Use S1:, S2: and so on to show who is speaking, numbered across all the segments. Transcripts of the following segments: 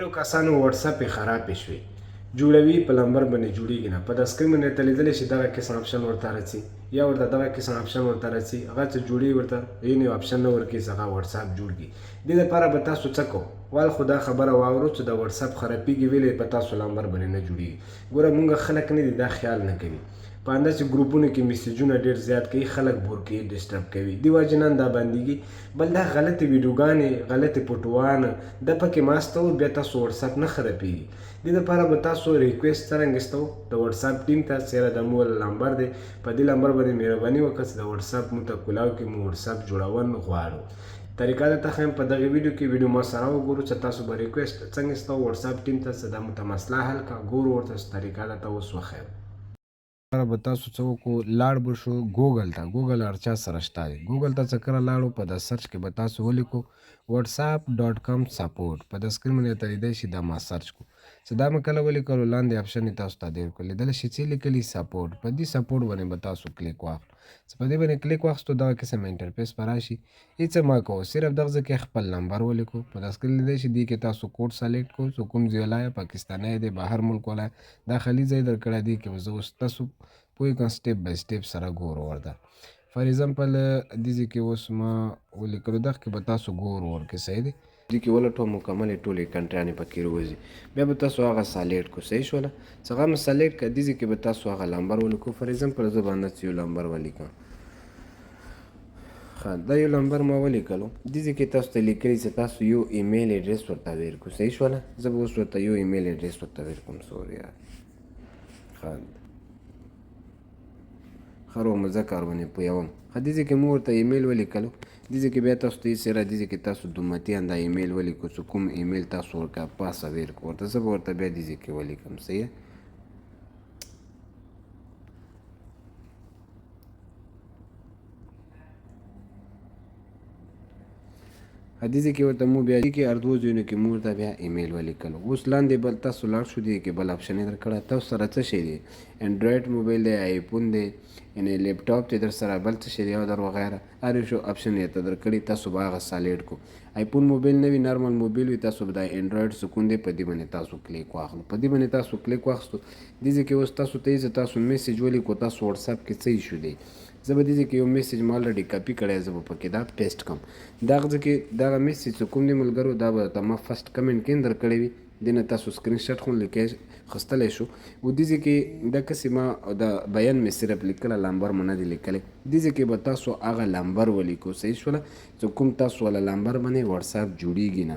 S1: ډېرو کسانو واتساپ یې خرابې شوې. جوړوي په نمبر باندې جوړېږي نه. په د سکرین باندې ته لیدلی شي دغه قسم آپشن ورته راځي یا ورته دغه قسم آپشن ورته راځي. هغه څه جوړي ورته یعنې آپشن نه ورکوي چې هغه واتساپ جوړ کړي. دې دپاره به تاسو څه کوو؟ وال خو دا خبره واورو چې د واتساپ خرابېږي ویلې په تاسو نمبر باندې نه جوړېږي. ګوره مونږ خلک نه دي دا خیال نه کوي. په همداسې ګروپونو کې میسیجونه ډېر زیات کوي، خلک بور کوي، ډسټرب کوي. دې وجې نن دا بندېږي. بل دا غلطې ویډیوګانې، غلطې فوټوان دا پکې ماسته وو، بیا تاسو واتساپ نه خرابېږي. دې دپاره به تاسو ریکویسټ څرنګه استوو د واتساپ ټیم ته چېرې د مو نمبر دی په دې نمبر باندې مهرباني وکړه چې د واتساپ مو ته کولاو کې مو واتساپ جوړول غواړو. طریقه درته ښیم په دغه ویډیو کې ویډیو ما سره وګورو چې تاسو به ریکویسټ څنګه استوو واتساپ ټیم ته چې دا مو ته مسله حل کړه. ګورو ورته طریقه درته اوس وښیم. به تاسو څه وکړو، لاړ به شو ګوګل ته. ګوګل هر چا سره شته دی. ګوګل ته چې کله لاړو په د سرچ کې به تاسو ولیکو whatsapp.com support. په د سکرین باندې ته لیدی شي دا ما سرچ کو. چې دا مې کله ولیکلو لاندې آپشن یې تاسو ته دیر کړو، لیدلی شي چې لیکلي سپورټ. په دې سپورټ باندې به تاسو کلیک واخلو. چې په دې باندې کلیک واخستو دغه قسم انټرفیس به راشي. هېڅ مه کوو، صرف دغه ځای کې خپل نمبر ولیکو. په د سکرین لیدی شي دې کې تاسو کوډ سلیکټ کړو چې کوم ځای ولا پاکستانی دی، بهر ملک ولا داخلي ځای درکړی دی کې به زه اوس تاسو پوه کړم سټیپ بای سټیپ سره ګورو ورته. فار ایگزامپل دې ځای کې اوس ما ولیکلو دغه کې به تاسو ګورو ورکې صحیح دی. دې کې ولټو مکملې ټولې کنټریانې پکې راوځي. بیا به تاسو هغه سلیکټ کړو صحیح شوله. چې هغه مې سلیکټ کړه دې ځای کې به تاسو هغه نمبر ولیکو. فار ایگزامپل زه به همداسې یو نمبر ولیکم. ښه دا یو نمبر ما ولیکلو. دې ځای کې تاسو ته لیکلي چې تاسو یو ایمیل اډرس ورته ویر کړو صحیح شوله. زه به اوس ورته یو ایمیل اډرس ورته ویر کړم. سوري ښه خرو مزه کار باندې پوهوم. ښه دې ځای کې مو ورته ایمیل ولیکلو. دې ځای کې بیا تاسو ته سره دې ځای کې تاسو دومتیان دا ایمیل ولیکو چې کوم ایمیل تاسو ورکړه پاسه ویر کړو ورته. زه به ورته بیا دې ځای کې ولیکم صحیح. دې ځای کې ورته مو بیا دې کې هر دوو ځایونو کې مو ورته بیا ایمیل ولیکلو. اوس لاندې بل تاسو لاړ شو دې کې بل آپشن یې درکړی. تاسو سره څه شی دی؟ انډرایډ موبایل دی، آیفون دی، یعنې لیپټاپ دی در سره، بل څه شی دی او در وغیره هر یو شو آپشن یې ته درکړي. تاسو به هغه سلیکټ کړو. آیفون موبایل نه وي، نارمل موبایل وي، تاسو به د انډرایډ سکون دی په دې باندې تاسو کلیک واخلو. په دې باندې تاسو کلیک واخستو. دې ځای کې اوس تاسو ته چې تاسو میسیج ولیکو تاسو واتساپ کې څه ایشو دی. زه به دې ځای کې یو میسیج ما الریډي کاپي کړی، زه به پکې دا پیسټ کړم. دغه ځای کې دغه میسیج چې کوم دی ملګرو دا به ته ما فسټ کمنټ کې درکړی وي. دې نه تاسو سکرین شاټ خو اخیستلی شو. و دې ځای کې دا کسې ما د بیان مې صرف لیکلی، نمبر مو نه دی لیکلی. دې ځای کې به تاسو هغه نمبر ولیکو صحیح شوله چې کوم تاسو والا نمبر باندې واتساپ جوړېږي نه.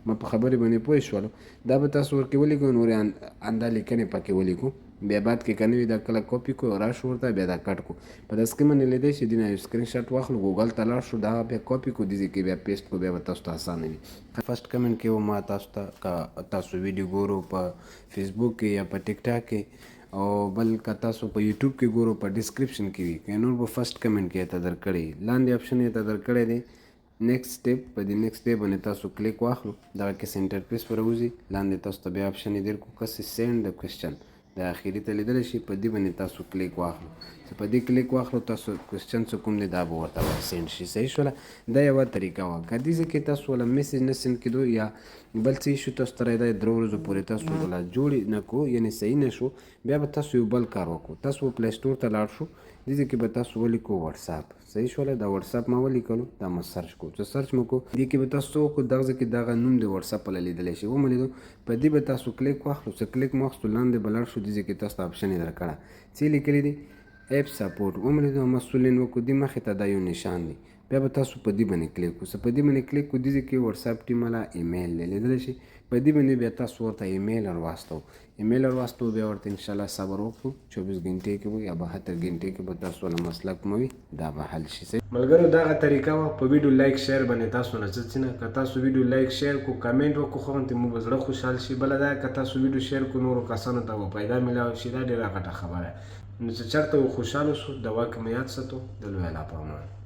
S1: ما په خبرې باندې پوه شولو. دا به تاسو ورکې ولیکو، نورې اندا لیکنې پکې ولیکو. بیا بعد کې که نه وي دا کله کاپي کړو راشو ورته بیا دا کټ کړو. په د سکرین باندې لیدی شي دې نه یو سکرین شاټ واخلو، ګوګل ته لاړ شو، دا بیا کاپي کړو، دې ځای کې بیا پیسټ کړو، بیا به تاسو ته اسانه وي. فسټ کمنټ کې ما تاسو ته که تاسو ویډیو ګورو په فیسبوک کې یا په ټیک ټاک کې او بل که تاسو په یوټیوب کې ګورو په ډسکرپشن کې وي، که نور به فسټ کمنټ کې ته درکړی. لاندې آپشن یې ته درکړی دی نیکسټ سټیپ. په دې نیکسټ سټیپ باندې تاسو کلیک واخلو. دغه کیسه انټرفیس پر راوځي. لاندې تاسو ته بیا آپشن یې در کړو کسې سینډ د کوېسچن د اخري ته لیدلی شي. په دې باندې تاسو کلیک واخلو. چې په دې کلیک واخلو تاسو کوېسچن څه کوم دی دا به ورته سینډ شي صحیح شوله. دا یوه طریقه وه. که دې ځای کې تاسو والا میسیج نه سینډ کېدو یا بل څه ایشو تاسو ته رایدا 3 ورځو پورې تاسو والا جوړ نه کړو یعنې صحیح نه شو، بیا به تاسو یو بل کار وکړو. تاسو پلی سټور ته لاړ شو. دې ځای کې به تاسو ولیکو واتساپ صحیح شوله. دا واتساپ ما ولیکلو، دا ما سرچ کړو. چې سرچ مو کړو دې کې به تاسو څه وکړو، دغه ځای کې دغه نوم د واتساپ والا لیدلی شي ومو لیدو. په دې به تاسو کلیک واخلو. چې کلیک مو واخستو لاندې به لاړ شو. دې ځای کې تاسو ته آپشن یې درکړه څه لیکلی دی ایپ سپورټ ومو لیدو. مسؤلین وکړو دې مخې ته دا یو نشان دی. بیا به تاسو په دې باندې کلیک وکړو. په دې باندې کلیک کړو. دې ځای کې واتساپ ټیم والا ایمیل دی لیدلی شي. په دې باندې بیا تاسو ورته ایمیل ورواستو. ایمیل ورواستو بیا ورته انشاءالله صبر وکړو. 24 غنټې کې به یا 72 غنټې کې به تاسو والا مسله کومه وي دا به حل شي. ملګرو دغه طریقه وه. په ویډیو لایک شیر باندې تاسو نه څه نه که تاسو ویډیو لایک شیر کو کمنټ وکړو خو ته مو به زړه خوشحال شي. بله دا که تاسو ویډیو شیر کو نورو کسانو ته به پیدا میلاو شي. دا ډېره غټه خبره. نو چې چېرته خوشحاله شو دوا کې مو یاد ساتو. د لوی الله په امان.